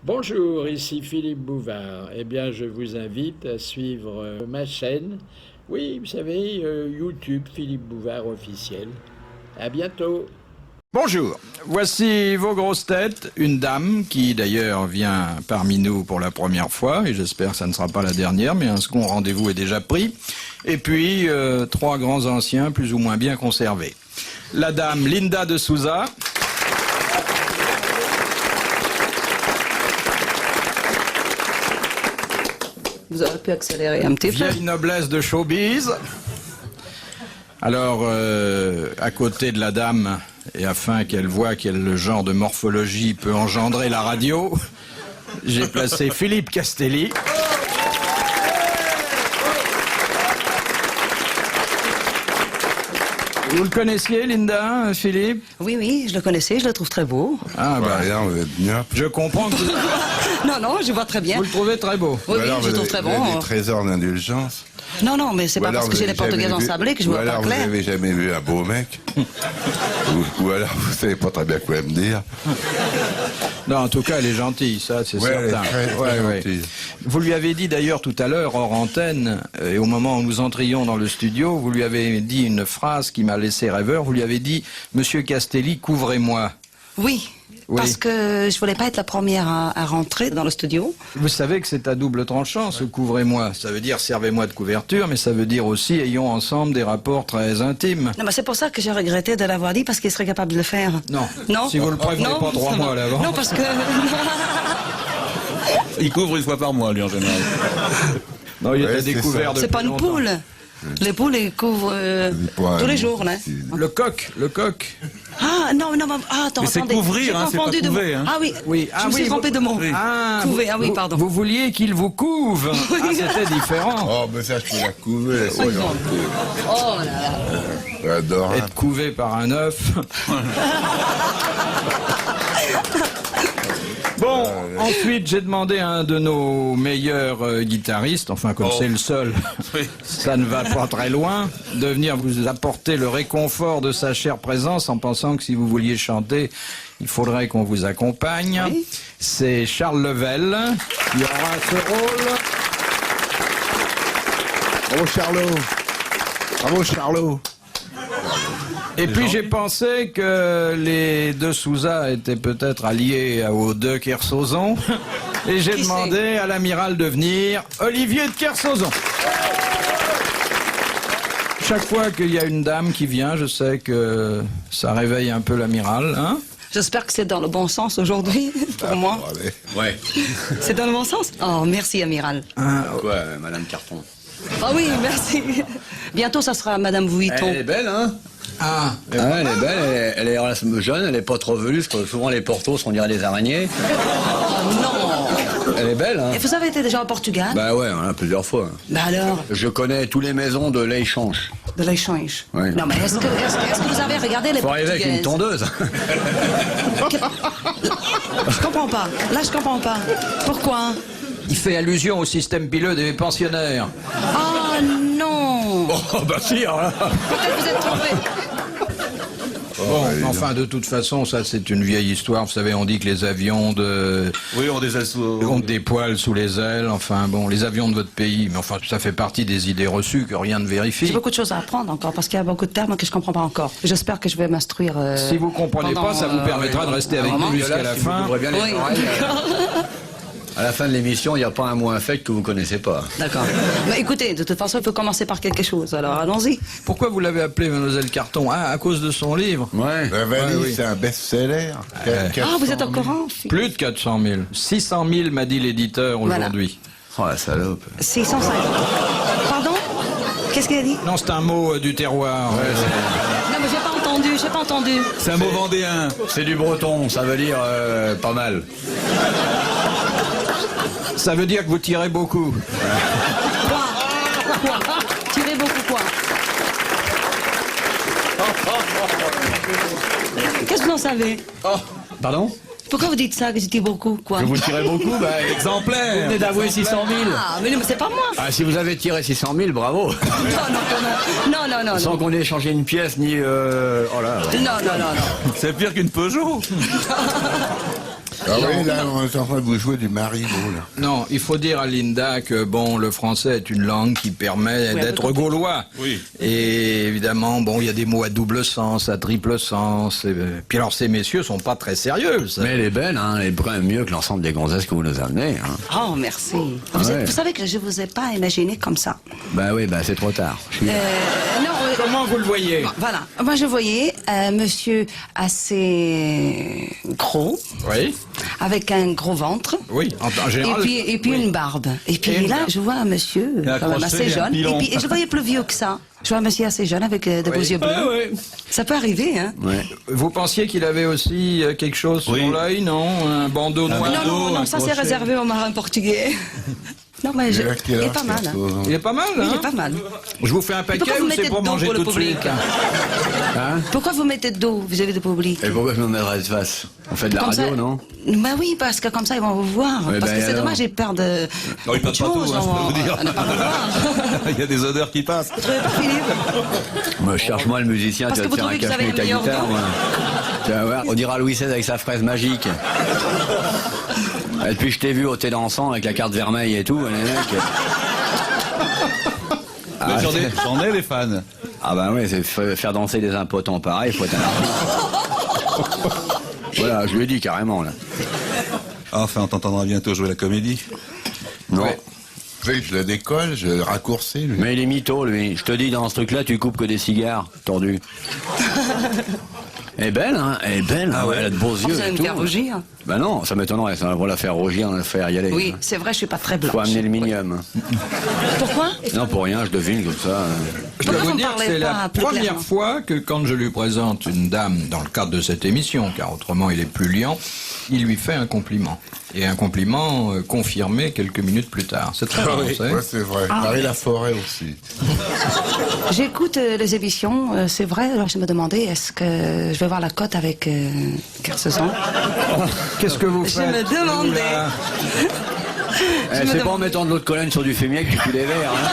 Bonjour, ici Philippe Bouvard. Eh bien, je vous invite à suivre ma chaîne. Oui, vous savez, YouTube Philippe Bouvard officiel. À bientôt. Bonjour, voici vos grosses têtes, une dame qui d'ailleurs vient parmi nous pour la première fois, et j'espère que ça ne sera pas la dernière, mais un second rendez-vous est déjà pris, et puis trois grands anciens plus ou moins bien conservés. La dame Linda de Souza. Vous aurez pu accélérer un petit peu. Vieille noblesse de showbiz. Alors, à côté de la dame, et afin qu'elle voie quel genre de morphologie peut engendrer la radio, j'ai placé Philippe Castelli. Vous le connaissiez, Linda, Philippe? Oui, oui, je le connaissais, je le trouve très beau. Ah bah, Là, vous êtes bien. je comprends que Non, non, je vois très bien. vous le trouvez très beau. Oui, oui, alors, je le trouve vous très avez bon. des trésors d'indulgence. Non, non, mais c'est Ou pas alors parce que vous j'ai les avez portugaises jamais vu- ensablées que je ou vois pas alors clair. vous n'avez jamais vu un beau mec. ou alors vous savez pas très bien quoi me dire. Non, en tout cas, elle est gentille, ça, c'est Ouais, elle est certain. très, très gentille. Vous lui avez dit d'ailleurs tout à l'heure, hors antenne, et au moment où nous entrions dans le studio, vous lui avez dit une phrase qui m'a laissé rêveur. Vous lui avez dit « Monsieur Castelli, couvrez-moi Oui, ». Parce que je voulais pas être la première à rentrer dans le studio. Vous savez que c'est à double tranchant, ce couvrez-moi. Ça veut dire servez-moi de couverture, mais ça veut dire aussi ayons ensemble des rapports très intimes. Non, mais c'est pour ça que j'ai regretté de l'avoir dit, parce qu'il serait capable de le faire. Non. Non. Si vous le prévenez Non, pas 3 ça mois va. à l'avance. Non, parce que... Il couvre une fois par mois, lui, en général. Non, il Ouais, était c'est découvert ça. depuis C'est pas une longtemps. poule. Les poules, ils couvrent Ouais, tous les jours, là. Le coq. Ah, non, non, ah, attends, Mais c'est attendez. couvrir, J'ai hein, c'est pas confondu de couver, mots. hein. Ah oui, Oui, je me suis trompé de mot. Ah, Couver, ah oui, pardon. Vous vouliez qu'il vous couve. Ah, c'était différent. Oh, mais ça, je peux la couver. C'est non. gentil. Oh là là. J'adore. Être couvé par un œuf. Bon, ensuite j'ai demandé à un de nos meilleurs guitaristes, enfin comme c'est le seul, ça ne va pas très loin, de venir vous apporter le réconfort de sa chère présence en pensant que si vous vouliez chanter, il faudrait qu'on vous accompagne. Oui. C'est Charles Level qui aura ce rôle. Bravo, Charlot. Bravo, Charlot. Et puis j'ai pensé que les deux Souza étaient peut-être alliés aux deux Kersozon. Et j'ai Qui demandé à l'amiral de venir, Olivier de Kersozon. Chaque fois qu'il y a une dame qui vient, je sais que ça réveille un peu l'amiral. Hein? J'espère que c'est dans le bon sens aujourd'hui, pour moi. Bon, allez. Ouais. C'est dans le bon sens? Oh, merci, amiral. Quoi, Madame Carton? Ah oui, merci. Bientôt, ça sera Madame Vuitton. Elle est belle, hein? Ah, Ah ouais, elle est belle, elle est jeune, elle est pas trop velue, parce que souvent les portos, on dirait des araignées. Oh non. Elle est belle, hein? Et vous avez été déjà au Portugal? Bah ouais, on a plusieurs fois. Bah alors, Je connais toutes les maisons de l'échange. de l'échange. Oui. Non, mais est-ce que vous avez regardé les Faut arriver avec une Portugaises? tondeuse. Je comprends pas. Là, je comprends pas. Pourquoi? il fait allusion au système pileux des pensionnaires. Oh non. Oh bah si, alors là. Peut-être vous êtes trompé. Bon, enfin, de toute façon, ça c'est une vieille histoire. Vous savez, on dit que les avions Oui, on des assauts. ont des poils sous les ailes. Enfin, bon, les avions de votre pays. Mais enfin, ça fait partie des idées reçues que rien ne vérifie. J'ai beaucoup de choses à apprendre encore parce qu'il y a beaucoup de termes que je comprends pas encore. J'espère que je vais m'instruire. Si vous comprenez pendant, pas, ça vous permettra de rester avec nous jusqu'à la fin. Vous ouvrez bien les Oui. oreilles. À la fin de l'émission, il n'y a pas un mot infect que vous connaissez pas. D'accord. Mais écoutez, de toute façon, il faut commencer par quelque chose. Alors allons-y. Pourquoi vous l'avez appelé Mademoiselle Carton? Ah, à cause de son livre. Ouais. La valise, Ouais, oui. c'est un best-seller. Ah, vous êtes au courant? Plus de 400 000. 600 000 m'a dit l'éditeur Voilà. aujourd'hui. Oh la salope. 650. Pardon? Qu'est-ce qu'il a dit? Non, c'est un mot du terroir. Non, mais j'ai pas entendu, j'ai pas entendu. C'est un mot vendéen. C'est du breton, ça veut dire pas mal. Ça veut dire que vous tirez beaucoup. Quoi? Tirez beaucoup quoi? Qu'est-ce que vous en savez? Pardon? Pourquoi vous dites ça, que j'étais beaucoup, quoi? Que vous tirez beaucoup, bah exemplaire. Vous venez d'avouer 600 000. Ah, mais non, mais c'est pas moi! Ah, si vous avez tiré 600 000, bravo. Non. Sans qu'on ait échangé une pièce ni. Oh là. Non. C'est pire qu'une Peugeot. Ah oui, là, on est en train de vous jouer du Marivaux, là. Non, il faut dire à Linda que bon, le français est une langue qui permet d'être gaulois. Oui. Et évidemment, bon, il y a des mots à double sens, à triple sens. Puis alors, ces messieurs sont pas très sérieux. Ça. Mais elle est belle, hein, elle est quand même mieux que l'ensemble des gonzesses que vous nous amenez. Hein. Oh, merci. Ouais. Vous savez que je vous ai pas imaginé comme ça. Bah oui, bah c'est trop tard. Non, Comment vous le voyez? voilà. Moi, je voyais un monsieur assez gros, Oui. avec un gros ventre. Oui, en général. Et puis oui. une barbe. Et puis Et une là, barbe. je vois un monsieur quand même assez jeune. Et je voyais plus vieux que ça. Je vois un monsieur assez jeune avec de beaux yeux bleus. Ça peut arriver, hein. Ouais. Vous pensiez qu'il avait aussi quelque chose sur l'œil, non? Un bandeau noir? Non, ça c'est réservé aux marins portugais. Non, mais il est pas mal. Hein. Il est pas mal, hein? Oui, il est pas mal. Je vous fais un Pourquoi paquet vous ou c'est mettez pour de dos manger pour le tout de public suite? Hein? Pourquoi vous mettez de dos vis-à-vis du public? Et pourquoi je me mettrais de face? On fait de la Comme radio, ça- non? Bah oui, parce que comme ça ils vont vous voir. Ouais, parce ben que c'est alors. dommage, j'ai peur de. Non, il passe beaucoup de partout, choses, je peux vous dire. on n'a pas le voir. Il y a des odeurs qui passent. Vous trouvez pas, Philippe? Moi, cherche-moi le musicien, Parce tu vas que te vous faire un trouvez que vous café avez avec ta le meilleur guitare. dos Moi. Tu vas voir, on dira Louis XVI avec sa fraise magique. Et puis je t'ai vu au thé dansant avec la carte vermeille et tout, les mecs. Mais Ah, j'en ai des fans. Ah bah ouais, c'est faire danser des impotents pareil, faut être un artiste. Voilà, je lui ai dit carrément là. Enfin, on t'entendra bientôt jouer la comédie. Non. Ouais. Tu sais, je le décolle, je le raccourcis, lui. Mais il est mytho, lui. Je te dis, dans ce truc-là, tu coupes que des cigares tordus. Elle est belle, hein. Elle est belle, hein. Elle a de beaux Vous yeux allez et me tout. faire rougir. Bah non, ça m'étonnerait. Ça va la faire rougir, on va la faire y aller. Oui, c'est vrai, je suis pas très blanche. Faut amener le minium. Pourquoi? Non, pour rien, je devine comme ça. Je dois Pourquoi vous vous dire que parlez c'est la pas plus première clairement fois que quand je lui présente une dame dans le cadre de cette émission, car autrement il est plus liant, il lui fait un compliment. Et un compliment confirmé quelques minutes plus tard. C'est très rare, vous savez. Ouais, c'est vrai. Marie Laforêt aussi. J'écoute les émissions, c'est vrai, alors je me demandais, est-ce que je vais voir la cote avec Kersozon? Qu'est-ce que vous Je faites me demandais. Oula. C'est pas en mettant de l'eau de Cologne sur du fumier que tu fous des verres. Hein.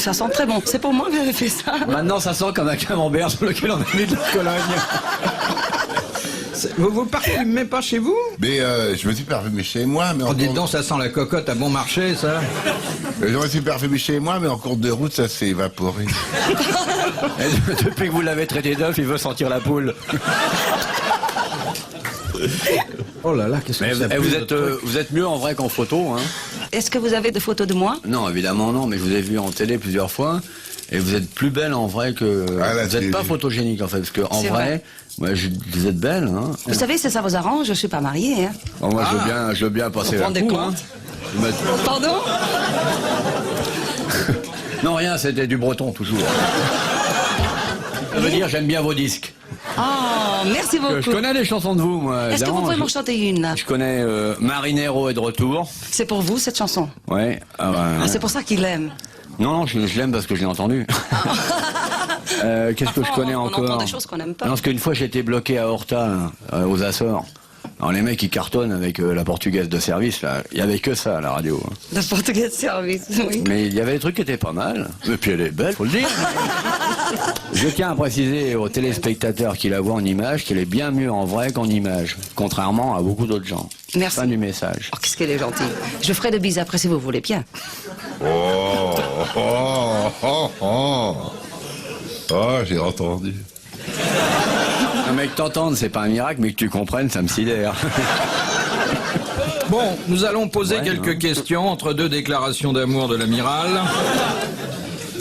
Ça sent très bon. C'est pour moi que vous avez fait ça. Maintenant, ça sent comme un camembert sur lequel on a mis de la Cologne. Vous vous parfumez pas chez vous? Mais je me suis parfumé chez moi, mais Oh, en dites cours... donc, ça sent la cocotte à bon marché, ça. Je me suis parfumé chez moi, mais en cours de route, ça s'est évaporé. Et depuis que vous l'avez traité d'œuf, il veut sentir la poule. Oh là là, qu'est-ce Mais que ça pue, vous votre truc. vous êtes mieux en vrai qu'en photo, hein? Est-ce que vous avez des photos de moi? Non, évidemment non, mais je vous ai vu en télé plusieurs fois. Et vous êtes plus belle en vrai que... Ah, là, vous n'êtes c'est- pas photogénique en fait, parce que en C'est vrai, ouais, vous êtes belle, hein? Vous savez, si ça vous arrange, je suis pas mariée. Hein. Bon, moi, je veux bien passer Vous la rendez cour, compte hein. Je vais mettre- Pardon? Non, rien, c'était du breton, toujours. Ça veut dire, j'aime bien vos disques. Oh, merci beaucoup. Je connais les chansons de vous, moi. Est-ce que vous évidemment. pouvez m'en chanter une, là? Je connais Marinero est de retour. C'est pour vous, cette chanson. Ouais. Ah, ouais, Ah, ouais. c'est pour ça qu'il aime. Non, je l'aime parce que je l'ai entendu. Qu'est-ce que je connais on encore entend des choses qu'on n'aime pas. Non, parce qu'une fois, j'étais bloqué à Horta, là, aux Açores. Alors les mecs, ils cartonnent avec la portugaise de service, là. Il y avait que ça à la radio. Hein. Le portugais de service, oui. Mais il y avait des trucs qui étaient pas mal. Et puis elle est belle, faut le dire. Je tiens à préciser aux téléspectateurs qui la voient en image qu'elle est bien mieux en vrai qu'en image, contrairement à beaucoup d'autres gens. Merci. Fin du message. Oh, qu'est-ce qu'elle est gentille. Je ferai de bises après si vous voulez bien. Oh, oh, oh, oh. Oh, j'ai entendu. Un mec t'entende, c'est pas un miracle, mais que tu comprennes, ça me sidère. Bon, nous allons poser Ouais, quelques hein. questions entre deux déclarations d'amour de l'amiral.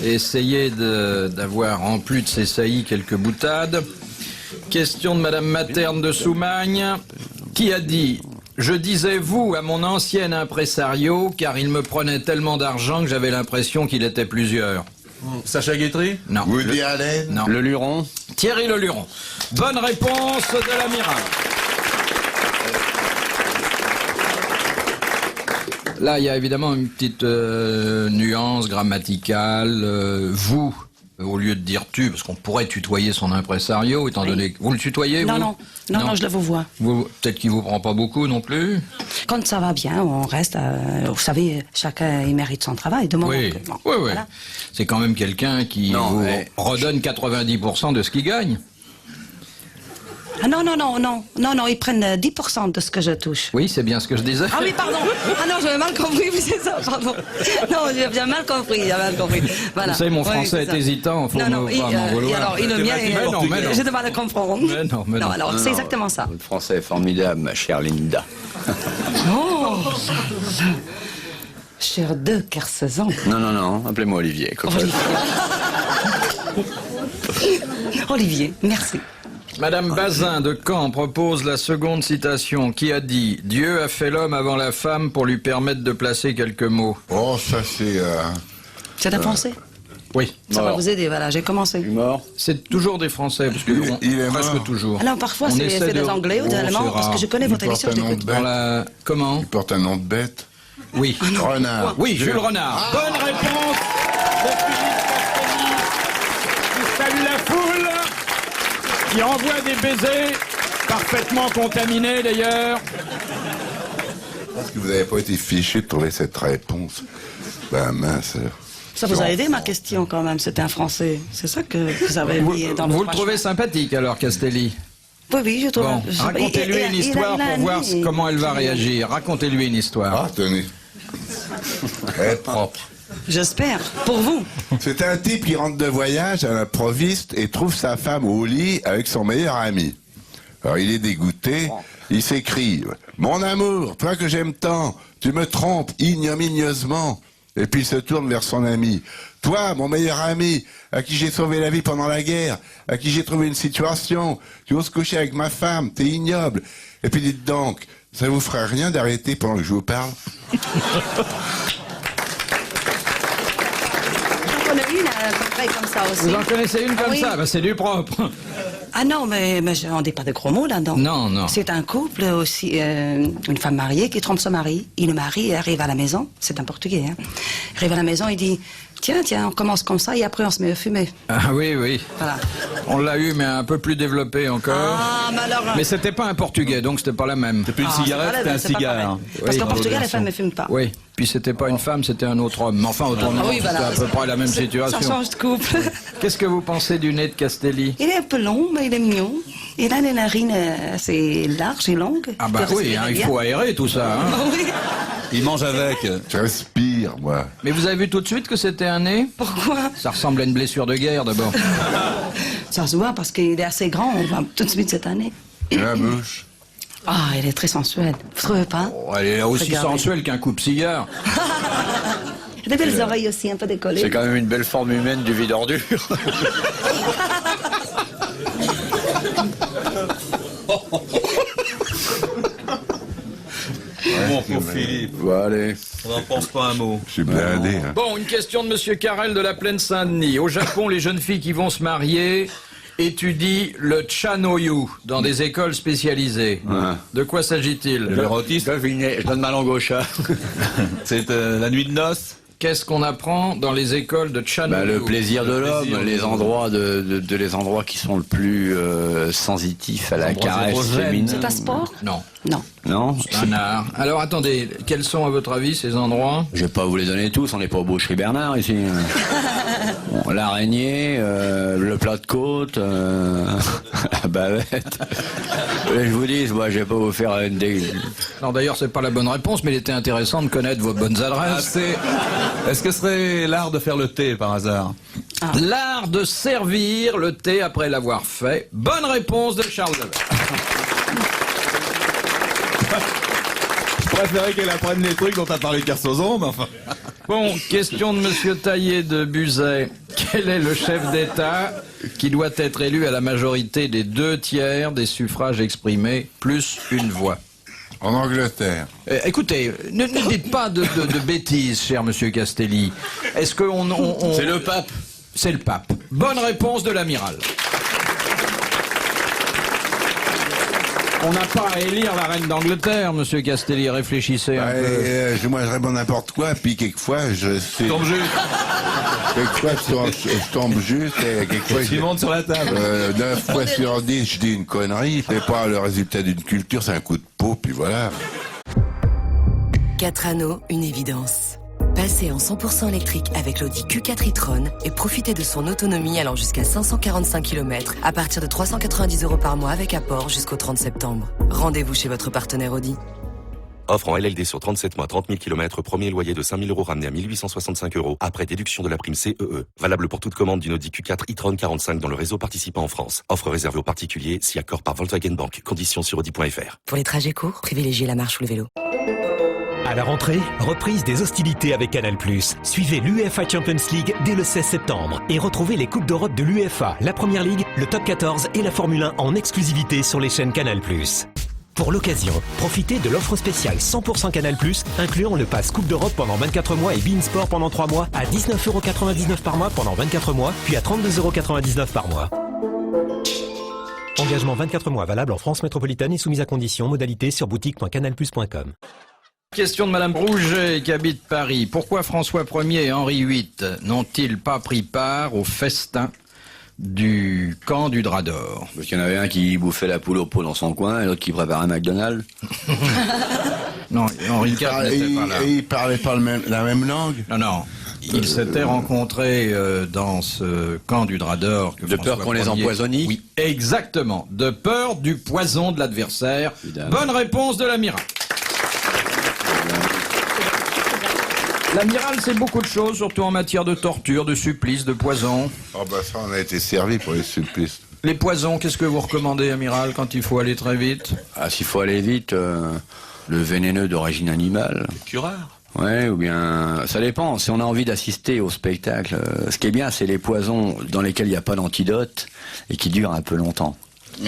Essayez d'avoir en plus de ces saillies quelques boutades. Question de Madame Materne de Soumagne, qui a dit « Je disais vous à mon ancien impresario, car il me prenait tellement d'argent que j'avais l'impression qu'il était plusieurs. Sacha Guitry » Non. Woody Allen. Non. Le Luron. Thierry Leluron. Bonne réponse de l'amiral. Là, il y a évidemment une petite nuance grammaticale. Vous Au lieu de dire tu, parce qu'on pourrait tutoyer son impresario, étant donné que... Vous le tutoyez, Non, vous non, je le vous vois. Peut-être qu'il vous prend pas beaucoup non plus. Quand ça va bien, on reste. Vous savez, chacun il mérite son travail. De moment Oui, que, bon, oui. voilà. C'est quand même quelqu'un qui Non, vous mais- redonne 90% de ce qu'il gagne. Ah non, ils prennent 10% de ce que je touche. Oui, c'est bien ce que je disais. Ah oui, pardon. Ah non, j'avais mal compris, oui, c'est ça, pardon. Non, j'ai bien mal compris, Voilà. Vous savez, mon Oui, français c'est ça. est hésitant, faut Non, non, pas m'en vouloir. alors, le mien, Mais non, mais non. j'ai de mal à comprendre. Mais non. alors, c'est exactement ça. Votre français est formidable, ma chère Linda. Oh Cher de Kersezan. Non, appelez-moi Olivier, copain. Olivier, merci. Madame Bazin de Caen propose la seconde citation qui a dit « Dieu a fait l'homme avant la femme pour lui permettre de placer quelques mots Oh, ça c'est... C'est un français. » Oui, Ça va Mort. vous aider, voilà, j'ai commencé. Mort. c'est toujours des Français, parce que Il est presque mort. toujours. Alors parfois, On c'est essaie des de- Anglais ou des Oh, Allemands, c'est parce que rare. je connais votre Il porte émission, je un nom l'écoute. de Dans bête. la... Comment Il porte un nom de bête. Oui. Renard. Oui, Jules Renard. Bonne réponse de Philippe Castelli, qui salue la foule, qui envoie des baisers, parfaitement contaminés d'ailleurs. Parce que vous n'avez pas été fiché de trouver cette réponse. Ben mince. Ça vous a aidé ma question quand même, c'était un français. C'est ça que vous avez Vous, mis dans vous votre le trouvez sympathique alors, Castelli? Oui, je trouve. Bon, racontez-lui une histoire pour voir comment elle va réagir. Racontez-lui une histoire. Ah, tenez. Elle est propre. J'espère, pour vous. C'est un type qui rentre de voyage à l'improviste et trouve sa femme au lit avec son meilleur ami. Alors il est dégoûté, il s'écrie « Mon amour, toi que j'aime tant, tu me trompes ignominieusement !» Et puis il se tourne vers son ami. « Toi, mon meilleur ami, à qui j'ai sauvé la vie pendant la guerre, à qui j'ai trouvé une situation, tu oses coucher avec ma femme, t'es ignoble. Et puis dites donc, ça vous fera rien d'arrêter pendant que je vous parle ?» J'en connais une à peu près comme ça aussi. Vous en connaissez une comme Ah oui. ça? Ben, c'est du propre. Ah non, mais on dit pas de gros mots là-dedans. Non. C'est un couple aussi, une femme mariée qui trompe son mari. Il le marie et arrive à la maison, c'est un Portugais, hein. Il arrive à la maison, il dit, tiens, on commence comme ça et après on se met à fumer. Ah oui. Voilà. On l'a eu, mais un peu plus développé encore. Ah, mais alors... Mais c'était pas un Portugais, donc c'était pas la même. C'est plus une Ah, cigarette, c'est c'était pas un c'est pas cigare. pareil. Parce Oui, qu'en dans Portugal, les l'autre femmes ne fument pas. Oui, puis c'était pas une femme, c'était un autre homme. Mais enfin, autant Ah oui, voilà. c'était à peu près la même Ça situation. change de couple. Qu'est-ce que vous pensez du nez de Castelli? Il est un peu long, mais il est mignon. Il a les narines assez larges et longues. Ah bah peut oui, respirer il bien. faut aérer tout ça. Hein. Ah oui. Il mange avec. Je respire, moi. Mais vous avez vu tout de suite que c'était un nez? Pourquoi? Ça ressemble à une blessure de guerre d'abord. Ça se voit parce qu'il est assez grand, on voit tout de suite cette année. Et la bouche. Ah, il est très sensuel. Vous trouvez pas? Oh, elle est aussi Regardez. sensuelle qu'un coupe-cigare. Il a des belles oreilles aussi, un peu décollées. C'est quand même une belle forme humaine du vide ordure. Bon, pour Philippe. Bon, allez. On n'en pense pas un mot. Je suis blindé. Hein. Bon, une question de Monsieur Carrel de la Plaine Saint-Denis. Au Japon, les jeunes filles qui vont se marier étudient le chanoyu dans des écoles spécialisées. De quoi s'agit-il? L'érotisme, Devinez, je donne ma langue au chat. c'est la nuit de noces. Qu'est-ce qu'on apprend dans les écoles de chanoyu? Bah, le plaisir de Le l'homme, plaisir de les l'homme. endroits les endroits qui sont le plus sensitifs à la endroits caresse érogènes. féminine. C'est un sport? Non, Non. Non, un art. Alors attendez, quels sont à votre avis ces endroits? je vais pas vous les donner tous, on n'est pas au Boucherie Bernard ici. Bon, l'araignée, le plat de côte, la bavette. Je vous dis, moi je vais pas vous faire une Non, d'ailleurs, c'est pas la bonne réponse, mais il était intéressant de connaître vos bonnes Ah, adresses. Est-ce que ce serait l'art de faire le thé par hasard? L'art de servir le thé après l'avoir fait. Bonne réponse de Charles Levert. Je préférais qu'elle apprenne les trucs dont t'as parlé Kersozon, mais enfin. Bon, question de Monsieur Taillé de Buzet. Quel est le chef d'État qui doit être élu à la majorité des 2/3 des suffrages exprimés, plus une voix? En Angleterre. Écoutez, ne dites pas de bêtises, cher Monsieur Castelli. Est-ce que C'est le pape. C'est le pape. Bonne réponse de l'amiral. On n'a pas à élire la reine d'Angleterre, Monsieur Castelli. Réfléchissez un peu. Moi, je réponds n'importe quoi, puis quelquefois, je sais. Tombe juste. quelquefois je tombe juste et quelquefois Tu montes sur la table. 9 fois sur 10 je dis une connerie, c'est pas le résultat d'une culture, c'est un coup de peau, puis voilà. 4 anneaux, une évidence. Passez en 100% électrique avec l'Audi Q4 e-tron et profitez de son autonomie allant jusqu'à 545 km à partir de 390 € par mois avec apport jusqu'au 30 septembre. Rendez-vous chez votre partenaire Audi. Offre en LLD sur 37 mois, 30 000 km, premier loyer de 5 000 € ramené à 1 865 € après déduction de la prime CEE. Valable pour toute commande d'une Audi Q4 e-tron 45 dans le réseau participant en France. Offre réservée aux particuliers, si accord par Volkswagen Bank. Conditions sur audi.fr. Pour les trajets courts, privilégiez la marche ou le vélo. À la rentrée, reprise des hostilités avec Canal+. Suivez l'UEFA Champions League dès le 16 septembre et retrouvez les Coupes d'Europe de l'UEFA, la Première Ligue, le Top 14 et la Formule 1 en exclusivité sur les chaînes Canal+. Pour l'occasion, profitez de l'offre spéciale 100% Canal+, incluant le pass Coupe d'Europe pendant 24 mois et beIN Sport pendant 3 mois à 19,99 € par mois pendant 24 mois, puis à 32,99 € par mois. Engagement 24 mois valable en France métropolitaine et soumise à conditions, modalités sur boutique.canalplus.com. Question de Madame Rouget qui habite Paris. Pourquoi François Ier et Henri VIII n'ont-ils pas pris part au festin du camp du Drap d'Or? Parce qu'il y en avait un qui bouffait la poule au pot dans son coin et l'autre qui préparait un McDonald's. Non, Henri IV n'était pas là. Et ils parlaient pas la même langue? Non. Ils s'étaient rencontrés dans ce camp du Drap d'Or. De peur qu'on les empoisonnit? Oui, exactement. De peur du poison de l'adversaire. Évidemment. Bonne réponse de l'amiral. L'amiral, c'est beaucoup de choses, surtout en matière de torture, de supplice, de poison. Oh bah ça, on a été servi pour les supplices. Les poisons, qu'est-ce que vous recommandez, amiral, quand il faut aller très vite? Ah, s'il faut aller vite, le vénéneux d'origine animale. Cureur. Ouais, ou bien, ça dépend. Si on a envie d'assister au spectacle, ce qui est bien, c'est les poisons dans lesquels il n'y a pas d'antidote et qui durent un peu longtemps.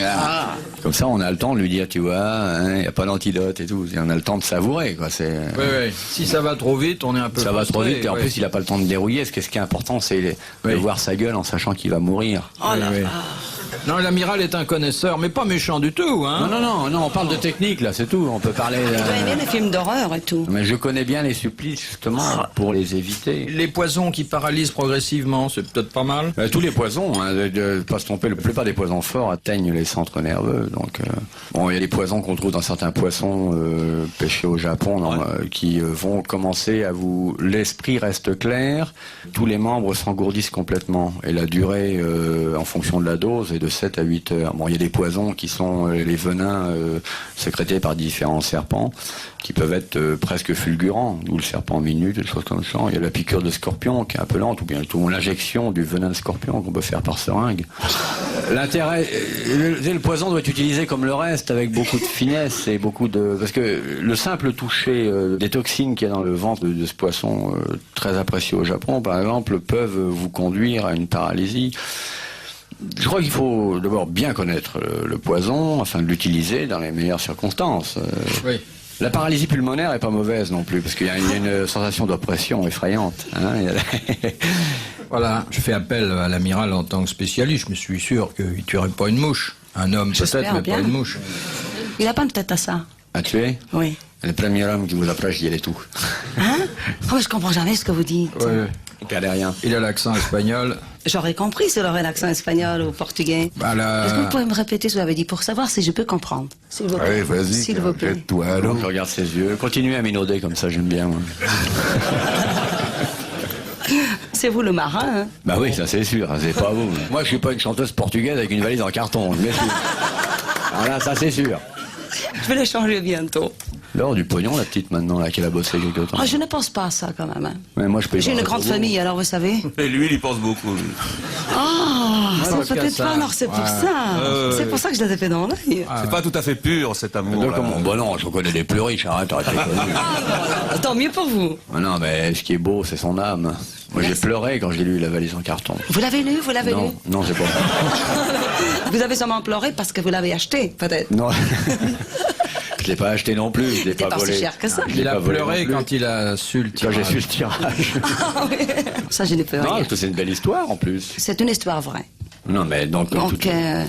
Ah. Comme ça, on a le temps de lui dire, tu vois, il n'y a pas d'antidote et tout. Et on a le temps de savourer, quoi. Oui. Si ça va trop vite, on est un peu Ça va trop frustré, vite, et en plus, il n'a pas le temps de dérouiller. Ce qui est important, c'est de voir sa gueule en sachant qu'il va mourir. Oh là là. Non, l'amiral est un connaisseur, mais pas méchant du tout, hein. Non, on parle de technique, là, c'est tout. On peut parler... Tu dois aimer les films d'horreur et tout. Mais je connais bien les supplices, justement, pour les éviter. Les poisons qui paralysent progressivement, c'est peut-être pas mal. Tous les poisons, pas se tromper, la plupart des poisons forts atteignent les centres nerveux. Donc, il y a des poisons qu'on trouve dans certains poissons pêchés au Japon, qui vont commencer à vous... L'esprit reste clair, tous les membres s'engourdissent complètement. Et la durée, en fonction de la dose, est de 7 à 8 heures. Bon, il y a des poisons qui sont les venins sécrétés par différents serpents, qui peuvent être presque fulgurants, ou le serpent minute, des choses comme ça. Il y a la piqûre de scorpion qui est un peu lente, ou bien l'injection du venin de scorpion qu'on peut faire par seringue. L'intérêt, le poison doit être utilisé comme le reste, avec beaucoup de finesse et beaucoup de... Parce que le simple toucher des toxines qu'il y a dans le ventre de ce poisson, très apprécié au Japon, par exemple, peuvent vous conduire à une paralysie. Je crois qu'il faut d'abord bien connaître le poison afin de l'utiliser dans les meilleures circonstances. Oui. La paralysie pulmonaire est pas mauvaise non plus, parce qu'il y a une sensation d'oppression effrayante. Voilà, je fais appel à l'amiral en tant que spécialiste. Je me suis sûr qu'il ne tuerait pas une mouche. Un homme peut-être, mais pas une mouche. Il n'a pas une tête à ça. À tuer? Oui. Le premier homme qui vous approche, il y a tout. Hein? Oh, je comprends jamais ce que vous dites. Oui. Il perdait rien. Il a l'accent espagnol. J'aurais compris s'il aurait l'accent espagnol ou portugais. Est-ce que vous pouvez me répéter ce que vous avez dit pour savoir si je peux comprendre? S'il vous plaît. Allez, vas-y, s'il vous plaît. toi alors. Je regarde ses yeux. Continuez à minauder comme ça, j'aime bien. Moi. C'est vous le marin, hein? Bah oui, ça c'est sûr, c'est pas vous. Moi, je suis pas une chanteuse portugaise avec une valise en carton. Mais voilà, ça c'est sûr. Je vais le changer bientôt. L'or du pognon, la petite maintenant, là, qui a bossé quelque temps. Oh, je ne pense pas à ça quand même. Hein. Mais moi, je peux. J'ai une grande famille, alors vous savez. Et lui, il y pense beaucoup. Ah, parce peut-être que pas, alors c'est pour ça. C'est pour ça que je l'ai fait dans l'œil. C'est pas tout à fait pur, cet amour. Bon, non, je connais des plus riches, arrête. Tant mieux pour vous. Ah non, mais ce qui est beau, c'est son âme. Moi, j'ai pleuré quand j'ai lu la valise en carton. Vous l'avez lu? Vous l'avez lu? Non, c'est pas ça. Vous avez sûrement pleuré parce que vous l'avez acheté, peut-être. Non. Je l'ai pas acheté non plus, je l'ai pas volé. Si cher que ça. Il a pleuré quand il a su le tirage. Quand j'ai su le tirage. Ah oui. Ça, je n'ai pas. Non, parce que c'est une belle histoire en plus. C'est une histoire vraie. Non, mais donc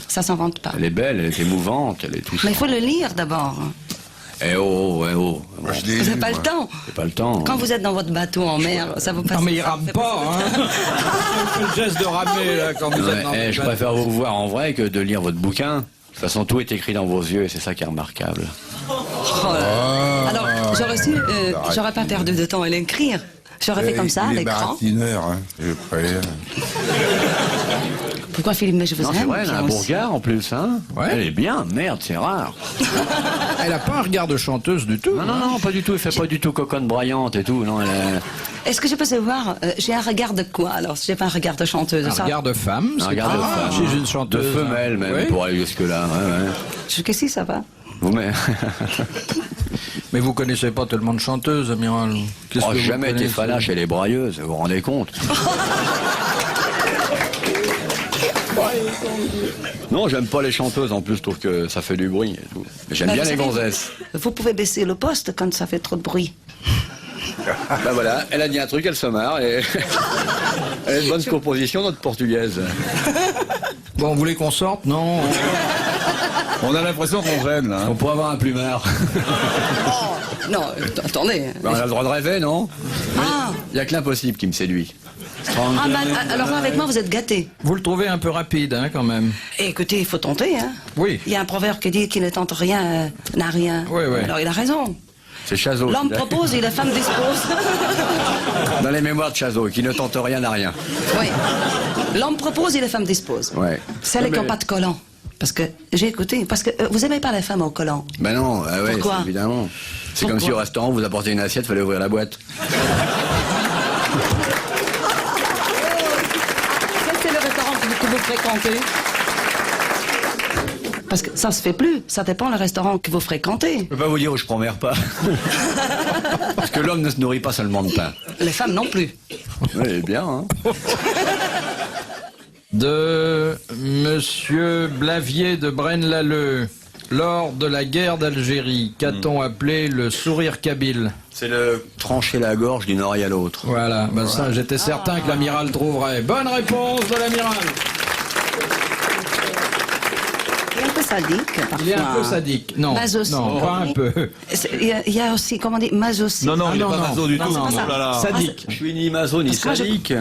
Ça s'invente pas. elle est belle, elle est émouvante, elle est touchante. Mais il faut le lire d'abord. Eh oh, eh oh. Moi, je l'ai Vous lu, n'avez pas moi. le temps. C'est pas le temps. Quand vous êtes dans votre bateau en mer, ça vous passe. Non mais il ça rame fait pas, hein. Il fait le geste de ramer là quand vous êtes dans Ouais, je préfère vous voir en vrai que de lire votre bouquin. De toute façon, tout est écrit dans vos yeux et c'est ça qui est remarquable. Oh là là. Alors, j'aurais pas perdu de temps à l'écrire. J'aurais fait comme ça, à Il est l'écran. baratineur, hein, je préviens. Pourquoi Philippe, mais je vous Non, c'est aime. vrai, elle a un beau regard en plus, hein. Ouais. Elle est bien, merde, c'est rare. Elle a pas un regard de chanteuse du tout. Non, non, non, pas du tout, elle fait pas du tout coconne braillante et tout, non, elle est... Est-ce que je peux savoir, j'ai un regard de quoi alors? J'ai pas un regard de chanteuse, Un ça. regard de femme. Un c'est regard de pas femme. chez une De chanteuse. femelle même, Oui. pour aller jusque-là, ouais, ouais. Qu'est-ce que ça va? Vous mais... Mais vous connaissez pas tellement de chanteuses, amiral. Qu'est-ce Oh, que j'ai vous jamais été connaissez fanat chez les brailleuses, vous vous rendez compte? Non, j'aime pas les chanteuses, en plus, je trouve que ça fait du bruit et tout. Mais j'aime Bah, bien vous les savez, gonzesses. Vous pouvez baisser le poste quand ça fait trop de bruit. Ben voilà, elle a dit un truc, elle se marre et... Elle a une bonne composition, notre portugaise. Bon, vous voulez qu'on sorte? Non. On a l'impression qu'on gêne, là. On pourrait avoir un plumard. Non, attendez. Ben, on a le droit de rêver, non? Ah, Il y a que l'impossible qui me séduit. alors là, avec moi, vous êtes gâtés. Vous le trouvez un peu rapide, hein, quand même. Écoutez, il faut tenter, hein. Oui. Il y a un proverbe qui dit qui ne tente rien n'a rien. Oui, oui. Alors il a raison. C'est Chazot. L'homme propose et la femme dispose. Dans les mémoires de Chazot, qui ne tente rien à rien. Oui. L'homme propose et la femme dispose. Ouais. Celles qui n'ont pas de collant. Parce que j'ai écouté, parce que vous aimez pas les femmes au collant. Ben non, ah ouais, Pourquoi évidemment. C'est comme Pourquoi si au restaurant, vous apportez une assiette, fallait ouvrir la boîte. Quel c'est le restaurant que vous fréquentez? Parce que ça se fait plus. Ça dépend le restaurant que vous fréquentez. Je peux pas vous dire où je prends mes repas. Parce que l'homme ne se nourrit pas seulement de pain. Les femmes non plus. Oui, bien, hein. De Monsieur Blavier de Braine-l'Alleud. Lors de la guerre d'Algérie, qu'a-t-on appelé le sourire kabyle? C'est le trancher la gorge d'une oreille à l'autre. Voilà, ben ça, j'étais certain que l'amiral trouverait. Bonne réponse de l'amiral. Il est un peu sadique, parfois. Il est un peu sadique. Non, Masochiste. non, pas un peu. Il y a aussi, comment on dit, masochiste. Non, non, il est non, pas non. maso du Non, tout. non, Oh non. là là. Sadique. Je suis ni maso ni Parce que moi, je- sadique.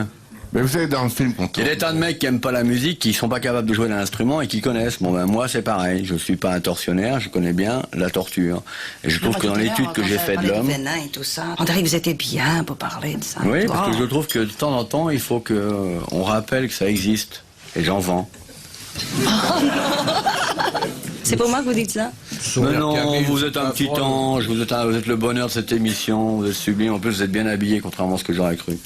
Mais vous savez, dans le film, quand Il y a des tas de mecs qui aiment pas la musique, qui sont pas capables de jouer d'un instrument et qui connaissent. Bon ben moi c'est pareil, je suis pas un tortionnaire, je connais bien la torture. Et je trouve que dans l'étude que j'ai faite de l'homme... Et tout ça. On dirait que vous étiez bien pour parler de ça. Oui, Oh. parce que je trouve que de temps en temps, il faut que on rappelle que ça existe. Et j'en vends. C'est pour moi que vous dites ça? Mais non, kabyle, vous êtes un c'est petit affreux. ange, vous êtes le bonheur de cette émission, vous êtes sublime. En plus, vous êtes bien habillé, contrairement à ce que j'aurais cru.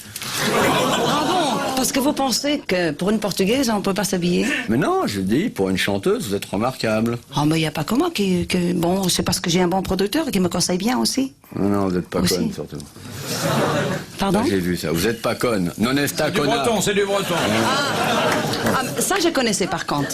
Ah bon? Parce que vous pensez que pour une Portugaise, on ne peut pas s'habiller? Mais non, je dis, pour une chanteuse, vous êtes remarquable. Oh, mais il n'y a pas que moi qui... Bon, c'est parce que j'ai un bon producteur qui me conseille bien aussi. Non, non, vous n'êtes pas Aussi. conne, surtout. Pardon? J'ai vu ça. Vous n'êtes pas conne. Non esta Du conna. breton, c'est du breton. Ah, ça, je connaissais par contre.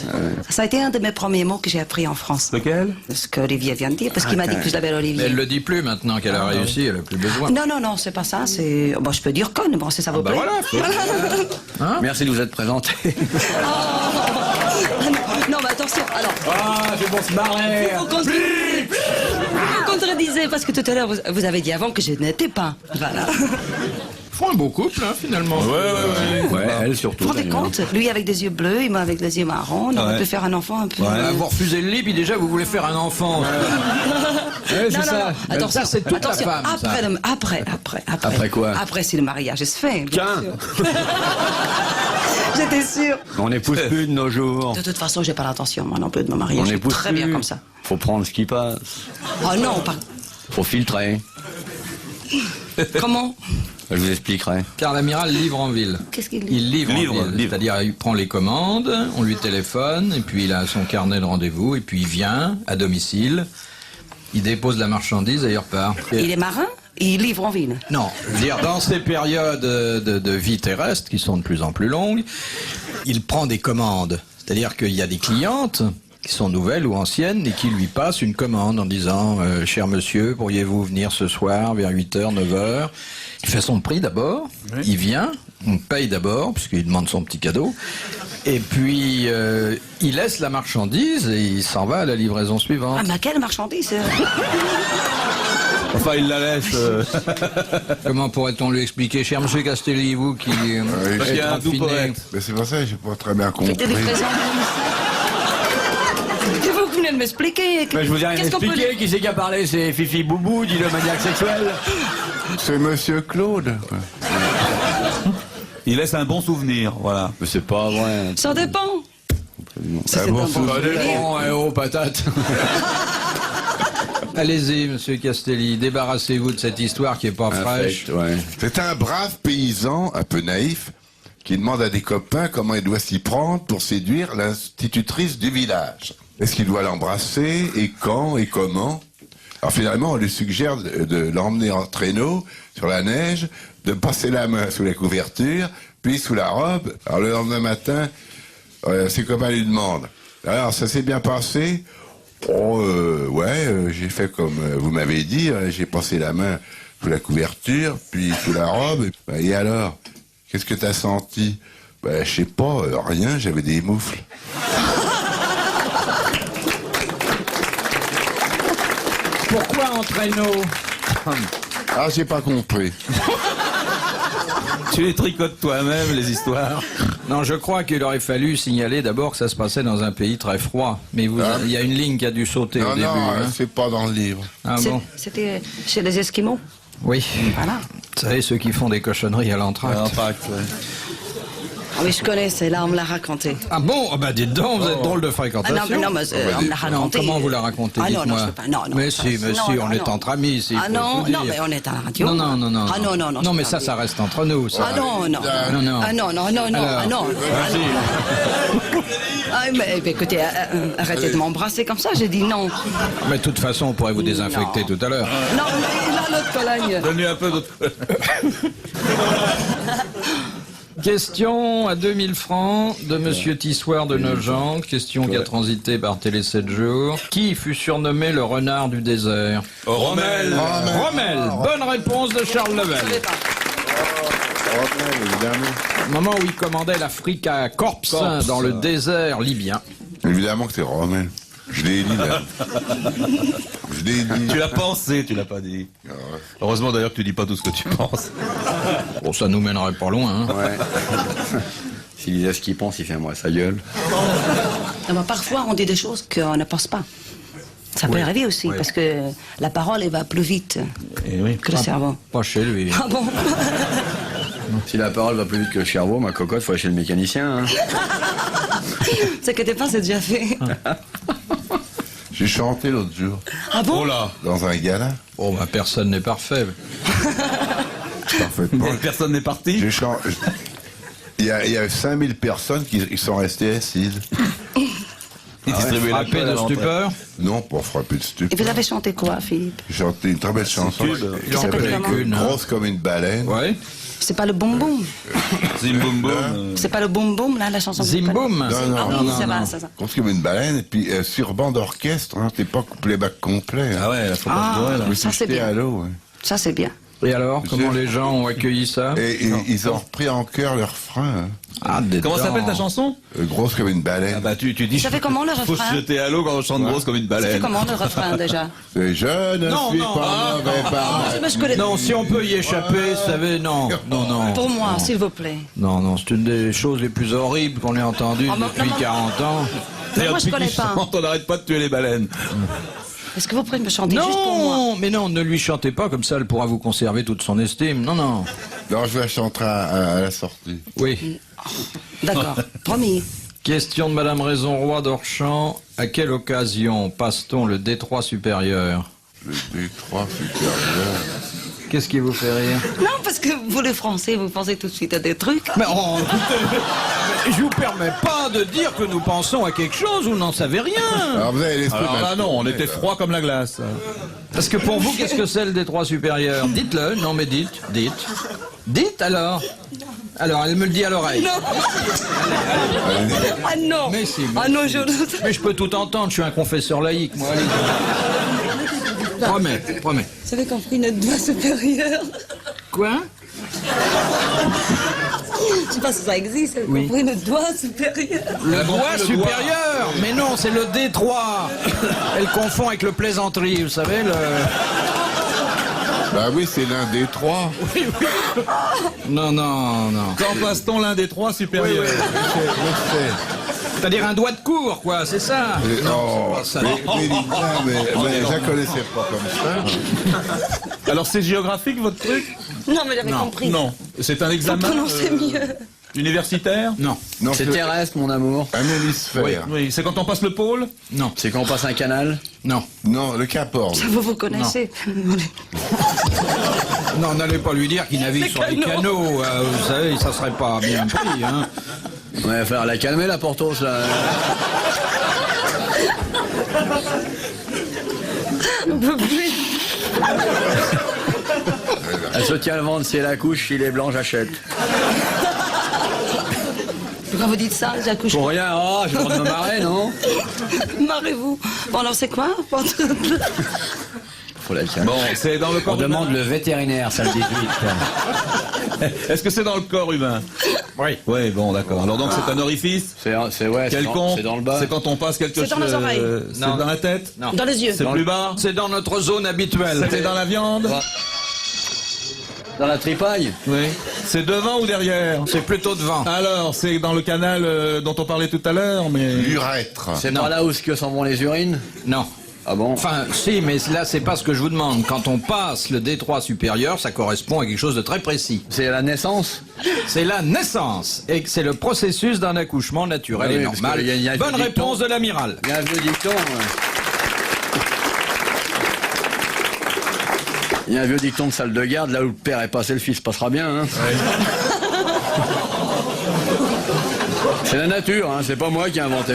Ça a été un de mes premiers mots que j'ai appris en France. Lequel? Ce que Olivier vient de dire, parce qu'il m'a dit que je l'appelle Mais Olivier. elle le dit plus maintenant qu'elle a réussi, elle a plus besoin. Non, non, non, c'est pas ça, c'est... Bon, je peux dire conne, bon, si ça vous Bah plaît. voilà. Merci de vous être présenté. Non, mais attention, alors... Ah, c'est pour se marrer. Vous contredisez, parce que tout à l'heure, vous avez dit avant que je n'étais pas. Voilà. Ils font un beau couple, hein, finalement. Ouais, elle surtout. Vous vous rendez d'ailleurs. compte? Lui avec des yeux bleus, il moi avec des yeux marrons. On aurait Ouais. pu faire un enfant un peu... Vous refusez le lit, puis déjà, vous voulez faire un enfant. Ouais, c'est Non, non, ça. non. Attention, Ça, c'est toute la attention. femme, ça. Après. Après quoi? Après, si le mariage se fait. bien Tiens. sûr. J'étais sûre. On n'épouse plus de nos jours. De toute façon, j'ai pas l'intention, moi non plus, de me marier. On Je suis n'épouse très plus. bien comme ça. Faut prendre ce qui passe. Oh non, pas... Faut filtrer. Comment? Je vous expliquerai. Car l'amiral livre en ville. Qu'est-ce qu'il dit? Il livre en Livre, ville. livre. C'est-à-dire, il prend les commandes, on lui téléphone, et puis il a son carnet de rendez-vous, et puis il vient à domicile, il dépose la marchandise et il repart. Il est marin? Il livre en ville. Non, je veux dire, dans ces périodes de vie terrestre, qui sont de plus en plus longues, il prend des commandes. C'est-à-dire qu'il y a des clientes qui sont nouvelles ou anciennes et qui lui passent une commande en disant « Cher monsieur, pourriez-vous venir ce soir vers 8h, 9h ?» Il fait son prix d'abord, il vient, on paye d'abord, puisqu'il demande son petit cadeau, Et puis, il laisse la marchandise et il s'en va à la livraison suivante. Ah, mais quelle marchandise Enfin, il la laisse. Comment pourrait-on lui expliquer, cher monsieur Castelli, vous qui Parce qu'il y a un doux raffiné. poète. Mais c'est pour ça que j'ai pas très bien compris. Faites des livraisons. Vous venez de m'expliquer. Ben, je vous ai rien Qu'est-ce qu'on peut expliqué. Qui c'est qui a parlé? C'est Fifi Boubou, dit le maniaque sexuel. C'est Monsieur Claude. Il laisse un bon souvenir, voilà. Mais c'est pas vrai. Ça dépend. Ça, Ah c'est bon, un ça bon va souvenir. Bon, oh, patate. Allez-y, monsieur Castelli, débarrassez-vous de cette histoire qui est pas fraîche. Infect, ouais. C'est un brave paysan, un peu naïf, qui demande à des copains comment il doit s'y prendre pour séduire l'institutrice du village. Est-ce qu'il doit l'embrasser, et quand, et comment? Alors finalement, on lui suggère de l'emmener en traîneau sur la neige, de passer la main sous la couverture, puis sous la robe. Alors le lendemain matin, ses copains lui demandent. Alors, ça s'est bien passé? Oh, j'ai fait comme vous m'avez dit, j'ai passé la main sous la couverture, puis sous la robe. Et alors, qu'est-ce que t'as senti? Je sais pas, rien, j'avais des moufles. Pourquoi en traîneau? Ah, j'ai pas compris. Tu les tricotes toi-même, les histoires. Non, je crois qu'il aurait fallu signaler d'abord que ça se passait dans un pays très froid. Mais il y a une ligne qui a dû sauter au début. Hein. C'est pas dans le livre. Ah bon? C'était chez les Esquimaux. Oui. Voilà. Vous savez, ceux qui font des cochonneries à l'entracte. Ah oui, je connais, c'est là, on me l'a raconté. Ah bon? Bah dites donc, vous êtes drôle de fréquentation. Ah non, mais on me l'a raconté. Comment vous la racontez? Ah non, Dites-moi. je peux pas. Non, mais si, on est entre amis ici. Ah non, mais on est à la radio. Non. Ah non. Non, mais ça reste entre nous. Ça. Ah non. Ah non. Alors, Ah non. Ah, mais écoutez, arrêtez de m'embrasser comme ça, j'ai dit non. Mais de toute façon, on pourrait vous désinfecter tout à l'heure. Non, mais là, l'autre Cologne. Donne-lui un peu d'autre. Question à 2000 francs de monsieur Tissoir de Nogent. Question qui a transité par Télé 7 jours. Qui fut surnommé le renard du désert? Rommel. Rommel. Bonne réponse de Charles Je savais Level. pas. Évidemment. Au moment où il commandait l'Africa Corps dans le désert libyen. Évidemment que c'est Rommel. Je l'ai dit, là. Je l'ai dit. Tu l'as pensé, tu l'as pas dit. Heureusement d'ailleurs que tu dis pas tout ce que tu penses. Bon, ça nous mènerait pas loin. Hein. Ouais. S'il disait ce qu'il pense, il fait moi sa gueule. Ah bah, parfois, on dit des choses qu'on ne pense pas. Ça peut arriver aussi, parce que la parole, elle va plus vite que le cerveau. Pas chez lui. Ah bon? Si la parole va plus vite que le cerveau, ma cocotte, faut aller chez le mécanicien. Hein. Ce que t'es pas, c'est déjà fait. J'ai chanté l'autre jour, Ah bon? Oh là. dans un gala. Oh, bah, personne n'est parfait. Parfaitement. Personne n'est parti. J'ai chanté. Il y a 5000 personnes qui sont restées assises. Il distribuait la Frappé pelle à de l'entrée. stupeur. Non, pour frapper de Et stupeur. vous avez chanté quoi, Philippe? J'ai chanté une très belle chanson. Il en s'appelle connaît comment? qu'une. Hein. Grosse comme une baleine. Ouais. C'est pas le boum-boum? Zim boum boum. C'est pas le boum-boum, là, la chanson? que vous Zimboum. connaissez? Non, Ah non, oui, non, ça non. va, ça va. Grosse comme une baleine, et puis sur banc d'orchestre, hein, t'es pas playback complet. Hein. Ah ouais, faut pas Ah, se dorer, là. Je me ça, suis c'est jeté bien. à l'eau. Ouais. Ça, c'est bien. Et alors, comment les gens ont accueilli ça? Et ils ont repris en chœur leur frein. Hein. Ah, des Comment dents. s'appelle ta chanson? Grosse comme une baleine. Ah bah tu dis. Ça fait comment, le Faut refrain? se jeter à l'eau quand on chante grosse comme une C'est baleine. comment le refrain, déjà? Et je ne suis pas mauvais par Mais je connais- Non, si on peut y échapper, vous savez, non. Pour moi, s'il vous plaît. Non, c'est une des choses les plus horribles qu'on ait entendues Ah, non, depuis non. 40 ans. Mais moi, je connais pas. On n'arrête pas de tuer les baleines. Est-ce que vous pouvez me chanter juste pour moi? Non, mais non, ne lui chantez pas, comme ça elle pourra vous conserver toute son estime. Non. Non, je la chanterai à la sortie. Oui. D'accord, promis. Question de Madame Raison-Roy d'Orchamps. À quelle occasion passe-t-on le détroit supérieur? Le détroit supérieur. Qu'est-ce qui vous fait rire? Non, parce que vous, les Français, vous pensez tout de suite à des trucs. Mais écoutez, je vous permets pas de dire que nous pensons à quelque chose, vous n'en savez rien. Alors vous avez l'esprit Alors là mal non, on tourné, était là. froid comme la glace. Parce que pour vous, qu'est-ce que c'est le détroit supérieur? Dites-le, non mais dites. Dites alors. Alors, elle me le dit à l'oreille. Ah non. Mais si, Ah non, je... Mais je peux tout entendre, je suis un confesseur laïque, moi. Allez. Promets. Vous avez compris notre doigt supérieur? Quoi? Je sais pas si ça existe, vous Oui. comprenez, le doigt supérieur. Le doigt supérieur. Mais non, c'est le D3. Elle confond avec le plaisanterie, vous savez, le... Bah oui, c'est l'un des trois. Non, non, non. Quand passe-t-on l'un des trois supérieurs? C'est-à-dire un doigt de cour, quoi, c'est ça? Non, pas ça. mais je la connaissais pas comme ça. Alors c'est géographique votre truc? Non, mais j'avais compris. Non. C'est un Faut examen prononcer mieux. universitaire? Non, Non, C'est terrestre, mon amour. un hémisphère. Oui, c'est quand on passe le pôle? non, C'est quand on passe un canal. non. Non, le Cap Horn. Ça, vous connaissez. Non, n'allez pas lui dire qu'il navigue Les sur des canaux. canaux, vous savez, ça serait pas bien pris, hein. On va faire la calmer, la Portos, là. On peut plus. Elle se tient le ventre, si elle accouche, s'il est blanc, j'achète. Pourquoi vous dites ça? J'accouche. Pour rien, oh, je vais me marrer, non? Marrez-vous. Bon, alors c'est quoi? Faut la calmer. Bon, c'est dans le On corps humain. demande le vétérinaire, salle 18. Est-ce que c'est dans le corps humain? Oui. Oui, bon, d'accord. Alors donc c'est un orifice C'est ouais, quelconque. c'est dans le bas. C'est quand on passe quelque chose. C'est dans les oreilles. C'est Non. dans la tête. Non. Dans les yeux. C'est plus bas. C'est dans notre zone habituelle. C'est dans la viande. Dans la tripaille. Oui. C'est devant ou derrière? C'est plutôt devant. Alors, c'est dans le canal dont on parlait tout à l'heure, mais... L'urètre. C'est Non. par là où ce que s'en vont les urines? Non. Ah bon? Enfin, si, mais là, c'est pas ce que je vous demande. Quand on passe le D3 supérieur, ça correspond à quelque chose de très précis. C'est à la naissance? C'est la naissance. Et c'est le processus d'un accouchement naturel Ah oui, et parce normal. qu'il y a un Bonne dicton. réponse de l'amiral. Il y a un vieux dicton. Il y a un vieux dicton de salle de garde, là où le père est passé, le fils passera bien. Hein. C'est la nature, hein, c'est pas moi qui ai inventé.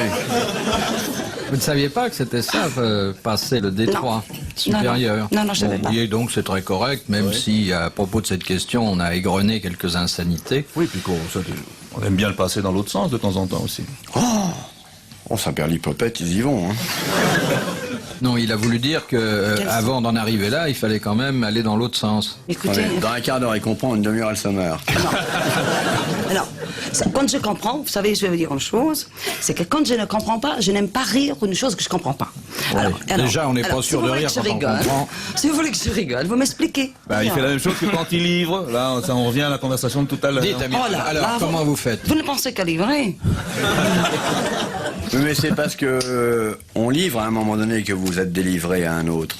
Vous ne saviez pas que c'était ça, passer le D3 Non. supérieur? Non, je savais pas. Et donc c'est très correct, même si à propos de cette question, on a égrené quelques insanités. Oui, puis on aime bien le passer dans l'autre sens de temps en temps aussi. Oh, ça perd l'hypopète, ils y vont. Hein. Non, il a voulu dire que avant d'en arriver là, il fallait quand même aller dans l'autre sens. Écoutez, Allez, dans un quart d'heure, il comprend, une demi-heure, elle se meurt. alors, quand je comprends, vous savez, je vais vous dire une chose, c'est que quand je ne comprends pas, je n'aime pas rire pour une chose que je comprends pas. Déjà, on n'est pas sûr de rire si vous quand voulez que je on rigole, comprend. si vous voulez que je rigole, vous m'expliquez. Bah, il fait la même chose que quand il livre. Là, ça en revient à la conversation de tout à l'heure. Dites, amiral, Oh là alors là, comment vous faites? Vous ne pensez qu'à livrer. Oui, mais c'est parce que on livre à un moment donné que vous êtes délivré à un autre.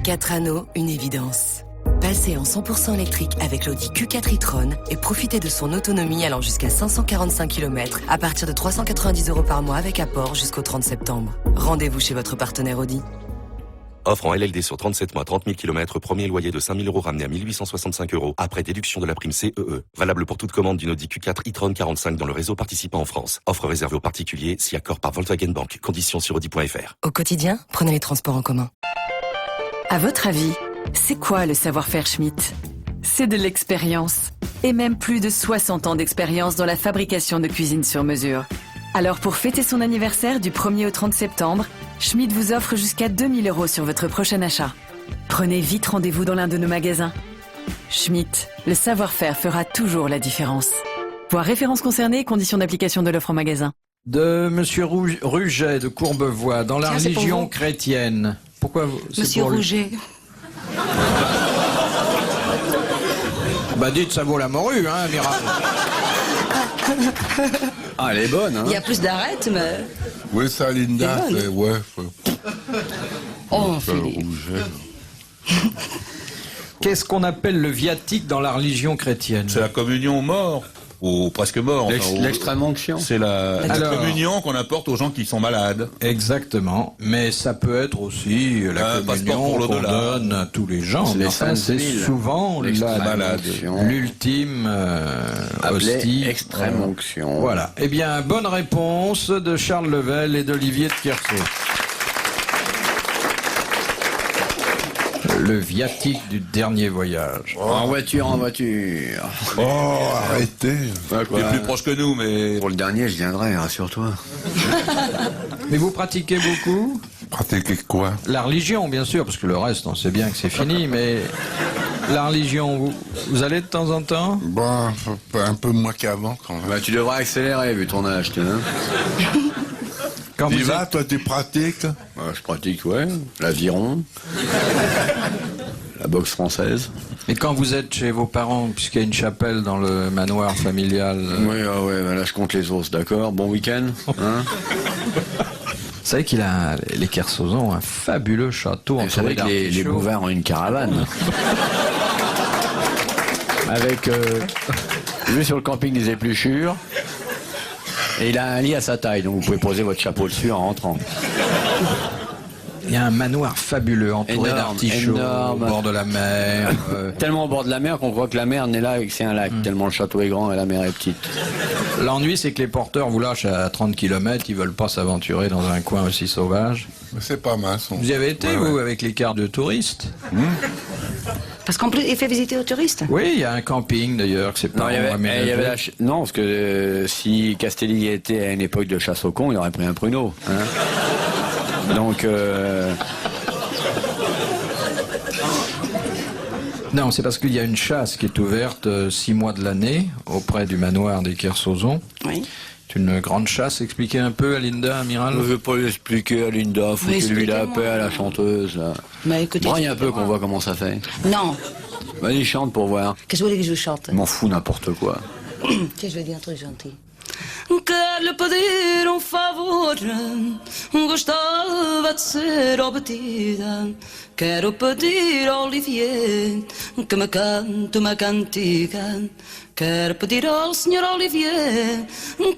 Quatre anneaux, une évidence. Passez en 100% électrique avec l'Audi Q4 e-tron et profitez de son autonomie allant jusqu'à 545 km à partir de 390 € par mois avec apport jusqu'au 30 septembre. Rendez-vous chez votre partenaire Audi. Offre en LLD sur 37 mois, 30 000 km, premier loyer de 5 000 € ramené à 1 865 € après déduction de la prime CEE. Valable pour toute commande d'une Audi Q4 e-tron 45 dans le réseau participant en France. Offre réservée aux particuliers, si accord par Volkswagen Bank. Conditions sur Audi.fr. Au quotidien, prenez les transports en commun. À votre avis, c'est quoi le savoir-faire Schmitt? C'est de l'expérience. Et même plus de 60 ans d'expérience dans la fabrication de cuisine sur mesure. Alors pour fêter son anniversaire du 1er au 30 septembre, Schmitt vous offre jusqu'à 2 000 € sur votre prochain achat. Prenez vite rendez-vous dans l'un de nos magasins. Schmitt, le savoir-faire fera toujours la différence. Voir références concernées, conditions d'application de l'offre en magasin. De Monsieur Ruget de Courbevoie, dans la Tiens, c'est pour religion vous. chrétienne. Pourquoi c'est Monsieur pour lui? Rouget. Bah dites, ça vaut la morue, hein, amiral. Ah, elle est bonne, hein. Il y a plus d'arêtes, mais... Oui, ça, Linda, C'est bon, c'est... Ouais, Oh, ça, Philippe. rouget. Qu'est-ce qu'on appelle le viatique dans la religion chrétienne? C'est la communion aux morts, ou presque morts. enfin, L'extrême onction. C'est la Alors. communion qu'on apporte aux gens qui sont malades. Exactement, mais ça peut être aussi la Un passeport communion pour qu'on l'au-delà. donne à tous les gens. C'est Mais les enfin, saintes c'est huiles. souvent L'extrême malade. onction. L'ultime Appelée hostie. extrême onction. Voilà. Eh bien, bonne réponse de Charles Level et d'Olivier de Kersault. Le viatique du dernier voyage. En voiture, en voiture. Oh, arrêtez. T'es plus proche que nous, mais... Pour le dernier, je viendrai, rassure-toi. Mais vous pratiquez beaucoup? Pratiquer quoi? La religion, bien sûr, parce que le reste, on sait bien que c'est fini, mais la religion, vous allez de temps en temps? Bon, un peu moins qu'avant quand même. Bah, tu devrais accélérer vu ton âge, tu vois. Quand Tu vous vas, êtes- toi, tu pratiques? Je pratique, ouais. L'aviron. La boxe française. Et quand vous êtes chez vos parents, puisqu'il y a une chapelle dans le manoir familial... Oui, bah là je compte les os, d'accord. Bon week-end, hein. Vous savez qu'il a, les Kersozon, un fabuleux château Vous savez entouré que les d'artichauts. Bouvards ont une caravane. Avec vue sur le camping des Épluchures. Et il a un lit à sa taille, donc vous pouvez poser votre chapeau dessus en rentrant. Il y a un manoir fabuleux entouré Énorme, d'artichauts énorme. au bord de la mer. Tellement au bord de la mer qu'on croit que la mer n'est là et que c'est un lac. Tellement le château est grand et la mer est petite. L'ennui, c'est que les porteurs vous lâchent à 30 km, ils veulent pas s'aventurer dans un coin aussi sauvage. C'est pas mal. Vous y avez été, vous, avec les cartes de touristes? Parce qu'en plus, il fait visiter aux touristes. Oui, il y a un camping d'ailleurs que c'est Non, pas il y avait non, parce que si Castelli était à une époque de chasse au con, il aurait pris un pruneau. Hein. Donc, Non, c'est parce qu'il y a une chasse qui est ouverte 6 mois de l'année auprès du manoir des Kersozon. Oui. C'est une grande chasse. Expliquez un peu à Linda, amiral. je vais pas l'expliquer à Linda, foutez-lui la expliquez-moi. paix à la chanteuse. Là. Mais écoutez, Braille un peu qu'on voit comment ça fait. Non. Vas-y, chante pour voir. Qu'est-ce que vous voulez que je vous chante? Je m'en fous n'importe quoi. Tiens, je vais dire un truc gentil. Quero-lhe pedir favor, gostava de ser obtida. Quero pedir ao Olivier que me cante uma cantiga. Quero pedir ao Sr. Olivier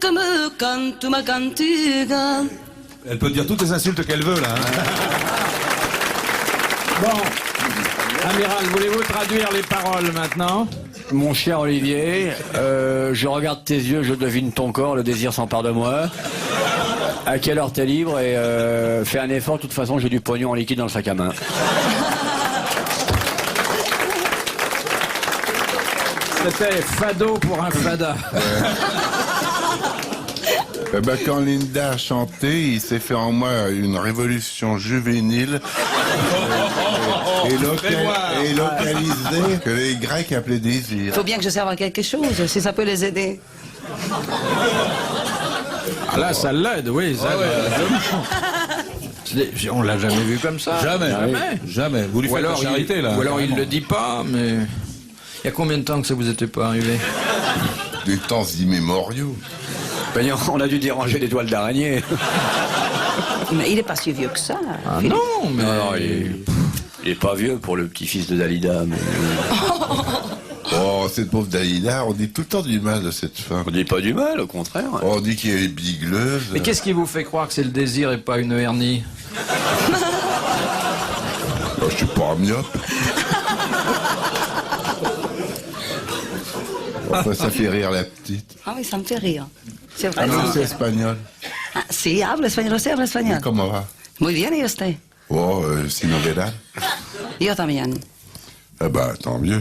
que me cante uma cantiga. Elle peut dire toutes les insultes qu'elle veut, là. Hein. Bon, amiral, voulez-vous traduire les paroles maintenant? Mon cher Olivier, je regarde tes yeux, je devine ton corps, le désir s'empare de moi. À quelle heure t'es libre et fais un effort, de toute façon j'ai du pognon en liquide dans le sac à main. C'était fado pour un fada. Eh ben, quand Linda a chanté, il s'est fait en moi une révolution juvénile et localisée que les Grecs appelaient Il désir. faut bien que je serve à quelque chose, si ça peut les aider. Ah là, ça l'aide, oui. Ça on l'a jamais vu comme ça. Jamais. Jamais. Vous lui Ou faites alors, la charité, là. ou alors il le dit pas, mais... Il y a combien de temps que ça vous était pas arrivé? Des temps immémoriaux. Ben, on a dû déranger des toiles d'araignée. Mais il est pas si vieux que ça. Ah Philippe. non, mais... Non, il est pas vieux pour le petit-fils de Dalida. Mais... Oh, cette pauvre Dalida, on dit tout le temps du mal de cette femme. On dit pas du mal, au contraire. On dit qu'elle est bigleuse. Mais qu'est-ce qui vous fait croire que c'est le désir et pas une hernie? Oh, je suis pas myope. Enfin, ça fait rire la petite. Ah oui, ça me fait rire. C'est vrai. Ah non, ça. c'est espagnol. Ah, sí, hablo español, usted habla español. Comment va? Muy bien, ¿y usted? Oh, sin novedad. Yo también. Eh ben, tant mieux.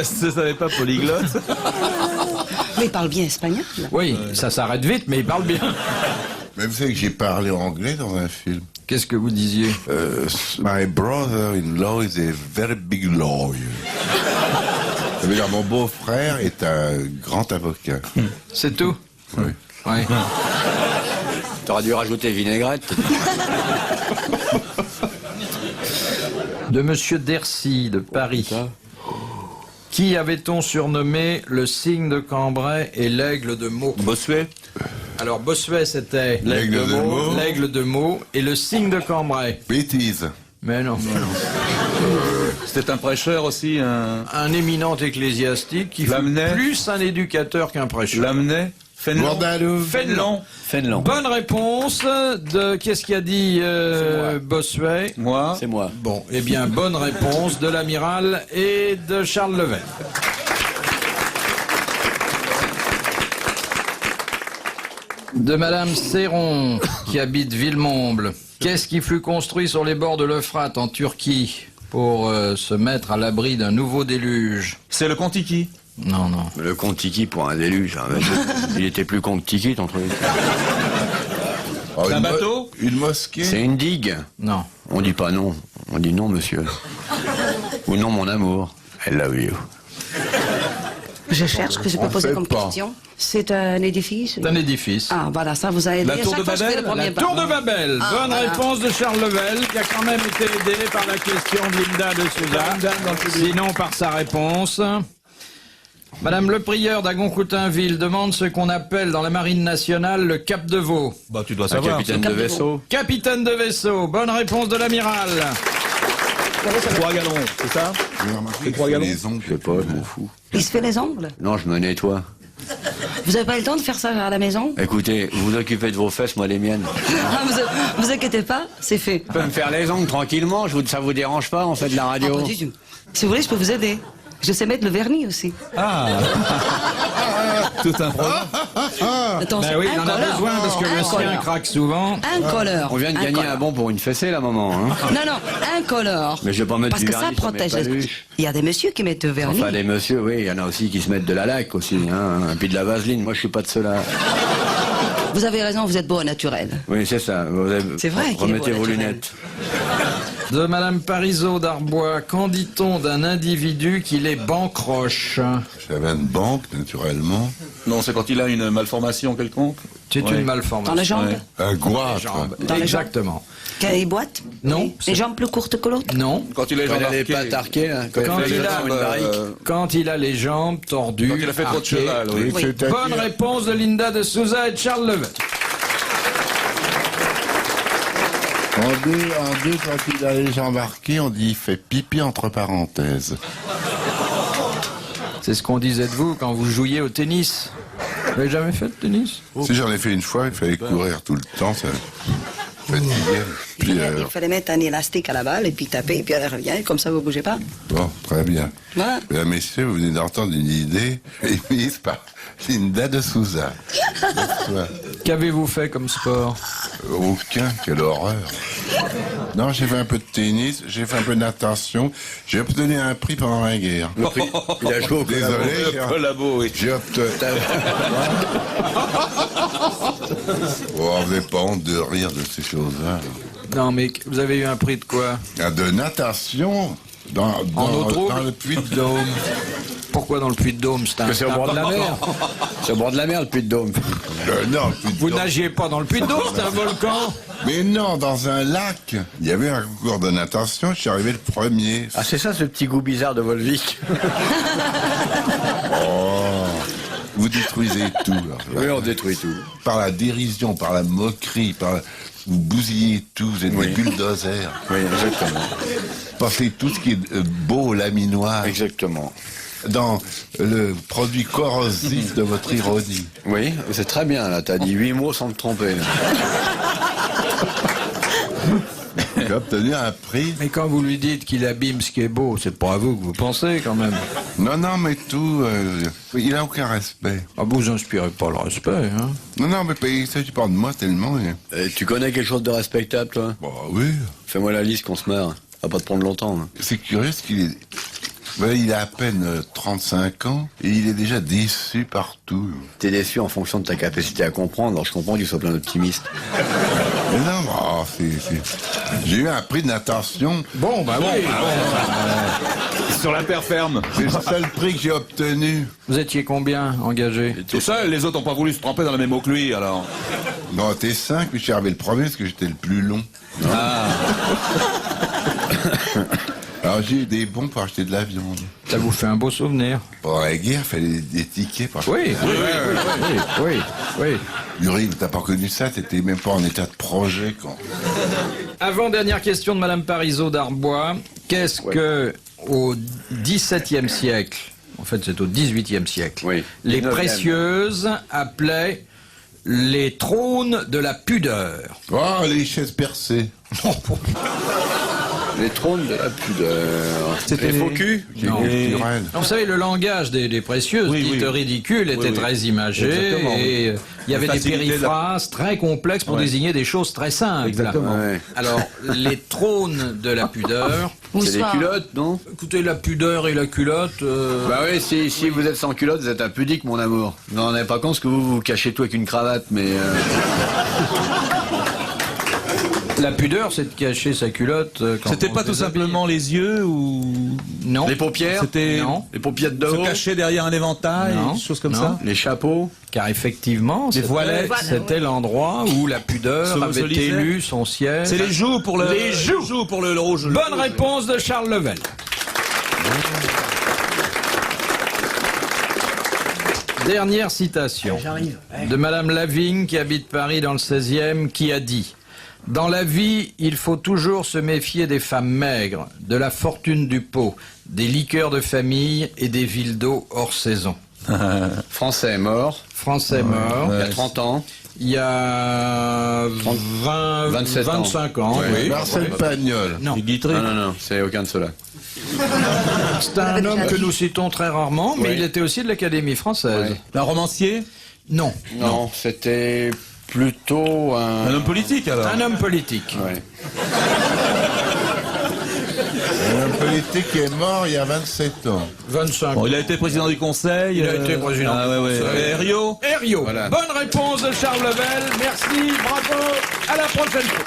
Ça savait pas polyglotte. Mais il parle bien espagnol. Oui, ça s'arrête vite, mais il parle bien. Mais vous savez que j'ai parlé anglais dans un film. Qu'est-ce que vous disiez? My brother-in-law is a very big lawyer. Ça veut dire mon beau-frère est un grand avocat. C'est tout? Oui. Oui. T'aurais dû rajouter vinaigrette. De Monsieur Dercy, de Paris. Qui avait-on surnommé le cygne de Cambrai et l'aigle de Meaux? Bossuet. Alors Bossuet, c'était L'aigle de Meaux. l'aigle de Meaux et le cygne de Cambrai. Bêtise. Mais non. C'était un prêcheur aussi, Un éminent ecclésiastique qui fut Lamennais. plus un éducateur qu'un prêcheur. Lamennais. Fénelon. Bourdaloue. Fénelon. Fénelon. Bonne réponse de... Qu'est-ce qu'a dit Bossuet? Moi. C'est moi. Bon, eh bien, bonne réponse de l'amiral et de Charles Leven. De Madame Serron, qui habite Villemomble. Qu'est-ce qui fut construit sur les bords de l'Euphrate en Turquie pour se mettre à l'abri d'un nouveau déluge? C'est le Contiki. Non, non. Le con Tiki pour un déluge. Hein. Il était plus con que Tiki, ton truc. Oh, C'est un bateau? Une mosquée? C'est une digue. Non. On dit pas non. On dit non, monsieur. Ou non, mon amour. I love you. Je cherche ce que je peux On poser fait comme pas. question. C'est un édifice? C'est un édifice. Ah, voilà, ça vous a aidé. La tour Chaque de fois, je fais Babel? le premier La pas. tour de Babel. Ah, Bonne voilà. réponse de Charles Level, qui a quand même été aidé par la question de Linda de Souza. Sinon par sa réponse. Madame le prieur d'Agon-Coutainville demande ce qu'on appelle dans la marine nationale le cap de veau. Bah, tu dois Un savoir. capitaine de vaisseau. Capitaine de vaisseau. Bonne réponse de l'amiral. 3 gallons, c'est ça? C'est 3 gallons. les ongles. Je sais pas, je m'en fous. Il se fait les ongles? Non, je me nettoie. Vous avez pas le temps de faire ça à la maison? Écoutez, vous vous occupez de vos fesses, moi les miennes. Ah, vous inquiétez pas, c'est fait. Vous pouvez me faire les ongles tranquillement, ça vous dérange pas, on fait de la Ah, radio. pas du tout. Si vous voulez, je peux vous aider. Je sais mettre le vernis aussi. Ah. Tout un programme. Attention, Ben oui, il en a colleur. besoin parce que le Un sien colleur. craque souvent. Un colleur. On vient de Un gagner colleur. un bon pour une fessée, là, maman. Hein. Non, non, un colleur. Mais je vais pas mettre Parce du que ça vernis sur mes protège. paluches. Il y a des messieurs qui mettent le vernis. Enfin, les messieurs, oui, il y en a aussi qui se mettent de la laque aussi, hein, et puis de la vaseline. Moi, je suis pas de ceux-là. Vous avez raison, vous êtes beau au naturel. Oui, c'est ça. C'est vrai qu'il est Remettez beau, vos naturel. lunettes. De Madame Parisot d'Arbois, qu'en dit-on d'un individu qui les bancroche? J'avais une banque, naturellement. Non, c'est quand il a une malformation quelconque. C'est Ouais. une malformation. Dans les jambes? Ouais. Un goitre. Jambes. Dans les Exactement. Quelle boîte? Non, Les c'est- jambes plus courtes que l'autre? Non. Quand il a les Quand jambes il a les arquées. pattes arquées, là, quand Quand il fait il les a- jambes, une barrique. Quand il a les jambes tordues. Quand il a fait trop de arquées. cheval, oui. Oui. C'est-à-dire- Bonne réponse de Linda de Souza et de Charles Levet. En deux, quand il a les jambes arquées, on dit il fait pipi entre parenthèses. C'est ce qu'on disait de vous quand vous jouiez au tennis. Vous n'avez jamais fait de tennis? Si j'en ai fait une fois, il fallait courir tout le temps, ça fatiguait. Puis, Il fallait mettre un élastique à la balle et puis taper et puis elle revient. Comme ça, vous bougez pas. bon, très bien. Voilà. Mesdames, messieurs, vous venez d'entendre une idée émise par Linda de Souza. Qu'avez-vous fait comme sport? Aucun, quelle horreur. Non, j'ai fait un peu de tennis, j'ai fait un peu de natation, j'ai obtenu un prix pendant la guerre. Il a joué au Désolé, Collabo, oui. j'ai obtenu... Oh, vous n'avez pas honte de rire de ces choses-là. Non, mais vous avez eu un prix de quoi? Ah, de natation dans eau trouble le Puy-de-Dôme. Pourquoi dans le Puy-de-Dôme? C'est au bord de la mer. C'est au bord de la mer, le Puy-de-Dôme. Non, le Vous Puy-de-Dôme. nagiez pas dans le Puy-de-Dôme, c'est un volcan. Mais non, dans un lac. Il y avait un concours de natation, je suis arrivé le premier. Ah, c'est ça, ce petit goût bizarre de Volvic. Oh, vous détruisez tout. là. Oui, on détruit tout. Par la dérision, par la moquerie, vous bousillez tout, vous êtes des bulldozers. Oui, exactement. Passez tout ce qui est beau au laminoir Exactement. dans le produit corrosif de votre ironie. Oui, c'est très bien, là. T'as dit 8 mots sans te tromper. là. J'ai obtenu un prix. Mais quand vous lui dites qu'il abîme ce qui est beau, c'est pas à vous que vous pensez quand même. Non, mais tout, il a aucun respect. Ah, vous inspirez pas le respect, hein? Non, mais il s'agit pas de moi tellement. Tu connais quelque chose de respectable, toi? Bah oui. Fais-moi la liste qu'on se marre. Ça va pas te prendre longtemps. hein. C'est curieux ce qu'il est. Ben, il a à peine 35 ans et il est déjà déçu partout. T'es déçu en fonction de ta capacité à comprendre. Alors je comprends que tu sois plein d'optimiste. Mais non, j'ai eu un prix de natation. Bon, bah oui. Sur la terre ferme. C'est le seul prix que j'ai obtenu. Vous étiez combien engagé? Tout seul, les autres n'ont pas voulu se tremper dans la même eau que lui, alors. Non, t'es 5, mais je suis arrivé le premier parce que j'étais le plus long. Alors j'ai eu des bons pour acheter de la viande. Ça vous fait un beau souvenir. Pendant la guerre, il fallait des tickets. Oui. Uri, t'as pas connu ça, t'étais même pas en état de projet quand. Avant-dernière question de Madame Parisot d'Arbois. Qu'est-ce que, au XVIIe siècle, en fait c'est au XVIIIe siècle, Oui. les 19e. précieuses appelaient les trônes de la pudeur? Oh, les chaises percées. Les trônes de la pudeur. C'était les faux culs. Non. Et- Vous savez, le langage des précieuses, Oui, dites oui. ridicules, était Oui, oui. très imagé Exactement, oui. et il y avait des facilité de la- périphrases très complexes pour Ouais. désigner des choses très simples. Exactement. Ouais. Alors, les trônes de la pudeur. C'est des Bonsoir. culottes, non? Écoutez, la pudeur et la culotte. Bah oui, si vous êtes sans culotte, vous êtes impudique, mon amour. Vous n'en avez pas compte parce que vous vous cachez tout avec une cravate, mais... La pudeur, c'est de cacher sa culotte. Quand C'était on pas se tout déshabille. simplement les yeux ou Non. Les paupières? c'était Non. Les paupières de se haut? cacher derrière un éventail, Non. des choses comme Non. ça? Les chapeaux? Car effectivement, Des voilettes. c'était l'endroit où la pudeur Se avait lisait. élu son siège. C'est les joues pour le... Les joues. pour le rouge. le Bonne rouge. réponse de Charles Level. Dernière citation de Madame Lavigne qui habite Paris dans le 16e qui a dit « Dans la vie, il faut toujours se méfier des femmes maigres, de la fortune du pot, des liqueurs de famille et des villes d'eau hors saison. Français mort. » Français mort. Il y a 30 ans. Il y a 27 ans. 25 ans. Ouais. Oui. Marcel Pagnol. Non. Les Guitry. Non, c'est aucun de ceux-là. C'est un homme que nous citons très rarement, mais Oui. il était aussi de l'Académie française. Ouais. Un romancier? Non. Non, c'était plutôt Un homme politique alors? Un homme politique. Ouais. Un homme politique qui est mort il y a 27 ans. 25 Bon, ans. il a été président du conseil. Il a été président Ah du ouais, ouais. Conseil. Et Herriot? Herriot. Voilà. Bonne réponse de Charles Level. Merci, bravo. À la prochaine fois.